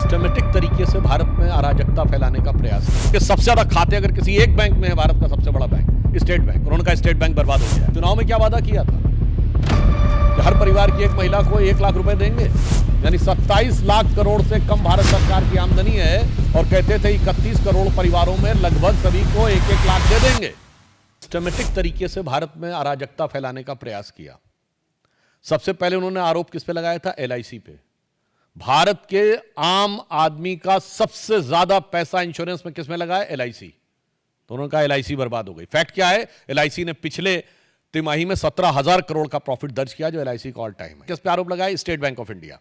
Systematic तरीके से भारत में अराजकता फैलाने का प्रयास है कि सबसे ज्यादा खाते अगर किसी एक बैंक में है, भारत का सबसे बड़ा बैंक स्टेट बैंक, और उनका स्टेट बैंक बर्बाद हो गया। चुनाव में क्या वादा किया था कि हर परिवार की एक महिला को 1 लाख रुपए देंगे, यानी 27 लाख करोड़ से कम भारत सरकार की आमदनी है, और कहते थे 31 करोड़ परिवारों में लगभग सभी को 1-1 लाख दे देंगे। सिस्टमेटिक तरीके से भारत में अराजकता फैलाने का प्रयास किया। सबसे पहले उन्होंने आरोप किस पे लगाया था? LIC पे। भारत के आम आदमी का सबसे ज्यादा पैसा इंश्योरेंस में किस में लगा है? LIC। तो उन्होंने कहा LIC बर्बाद हो गई। फैक्ट क्या है? LIC ने पिछले तिमाही में 17,000 करोड़ का प्रॉफिट दर्ज किया, जो LIC का ऑल टाइम है। किस पे आरोप लगाया? State bank of India.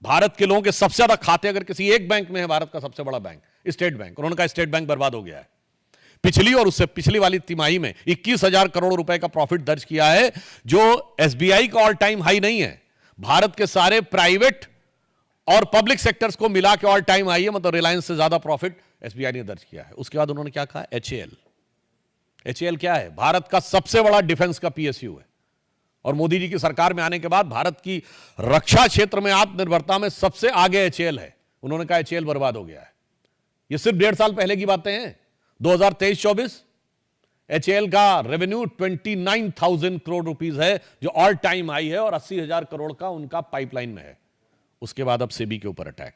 Bharat के लोगों के सबसे ज्यादा खाते अगर किसी एक बैंक में है, भारत का सबसे बड़ा बैंक स्टेट बैंक, और उनका स्टेट बैंक बर्बाद हो गया है। पिछली और उससे पिछली वाली तिमाही में 21,000 करोड़ रुपए का प्रॉफिट दर्ज किया है, जो SBI का ऑल टाइम हाई नहीं है। भारत के सारे प्राइवेट और पब्लिक सेक्टर्स को मिला के ऑल टाइम हाई है, मतलब रिलायंस से ज्यादा प्रॉफिट SBI ने दर्ज किया है। उसके बाद उन्होंने क्या कहा? HAL क्या है? भारत का सबसे बड़ा डिफेंस का PSU है, और मोदी जी की सरकार में आने के बाद भारत की रक्षा क्षेत्र में आत्मनिर्भरता में सबसे आगे HAL है। उन्होंने कहा HAL बर्बाद हो गया है। ये सिर्फ 1.5 साल पहले की बातें हैं। 2023-24 HAL का रेवेन्यू 29,000 करोड़ रुपीस है, जो ऑल टाइम हाई है, और 80,000 करोड़ का उनका पाइपलाइन में है। उसके बाद अब सेबी के ऊपर अटैक।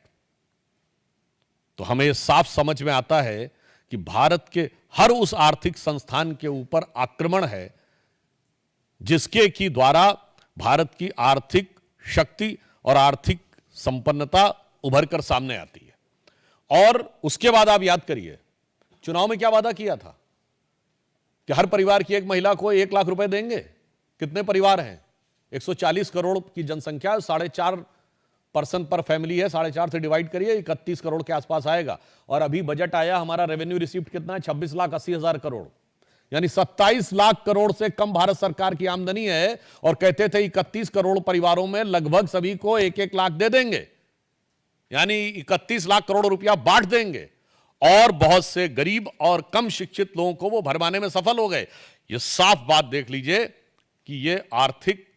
तो हमें यह साफ समझ में आता है कि भारत के हर उस आर्थिक संस्थान के ऊपर आक्रमण है जिसके की द्वारा भारत की आर्थिक शक्ति और आर्थिक संपन्नता उभर कर सामने आती है। और उसके बाद आप याद करिए, चुनाव में क्या वादा किया था कि हर परिवार की एक महिला को 1 लाख रुपए देंगे। कितने परिवार हैं? 140 करोड़ की जनसंख्या, 4.5% पर फैमिली है। 4.5 से डिवाइड करिए, 31 करोड़ के आसपास आएगा। और अभी बजट आया, हमारा रेवेन्यू रिसीप्ट कितना है? 26,80,000 करोड़, यानी 27 लाख करोड़ से कम भारत सरकार की आमदनी है, और कहते थे 31 करोड़ परिवारों में लगभग सभी को 1-1 लाख दे देंगे, यानी 31 लाख करोड़ रुपया बांट देंगे, और बहुत से गरीब और कम शिक्षित लोगों को वो भरमाने में सफल हो गए। ये साफ बात देख लीजिए कि ये आर्थिक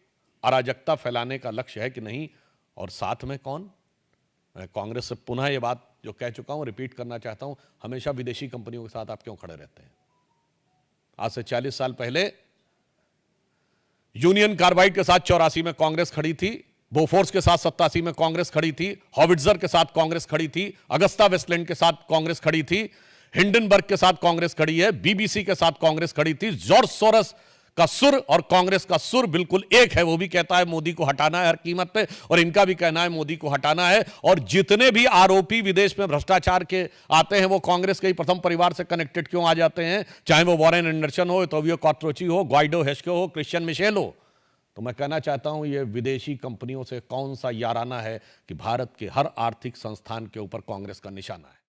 अराजकता फैलाने का लक्ष्य है कि नहीं। और साथ में कौन? मैं कांग्रेस से पुनः ये बात जो कह चुका हूं रिपीट करना चाहता हूं, हमेशा विदेशी कंपनियों के साथ आप क्यों खड़े रहते हैं? आज से 40 साल पहले यूनियन कार्बाइड के साथ 84 में कांग्रेस खड़ी थी, बोफोर्स के साथ 87 में कांग्रेस खड़ी थी, हॉविट्जर के साथ कांग्रेस खड़ी थी, अगस्ता वेस्टलैंड के साथ कांग्रेस खड़ी थी, हिंडनबर्ग के साथ कांग्रेस खड़ी है, BBC के साथ कांग्रेस खड़ी थी। जॉर्ज सोरस का सुर और कांग्रेस का सुर बिल्कुल एक है। वो भी कहता है मोदी को हटाना है हर कीमत पे, और इनका भी कहना है मोदी को हटाना है। और जितने भी आरोपी विदेश में भ्रष्टाचार के आते हैं, वो कांग्रेस के ही प्रथम परिवार से कनेक्टेड क्यों आ जाते हैं? चाहे वो वॉरेन एंडरसन हो, टोबियो कॉर्ट्रोची हो, ग्वाइडो हेस्को हो, क्रिश्चियन मिशेल हो। तो मैं कहना चाहता हूं, ये विदेशी कंपनियों से कौन सा याराना है कि भारत के हर आर्थिक संस्थान के ऊपर कांग्रेस का निशाना है।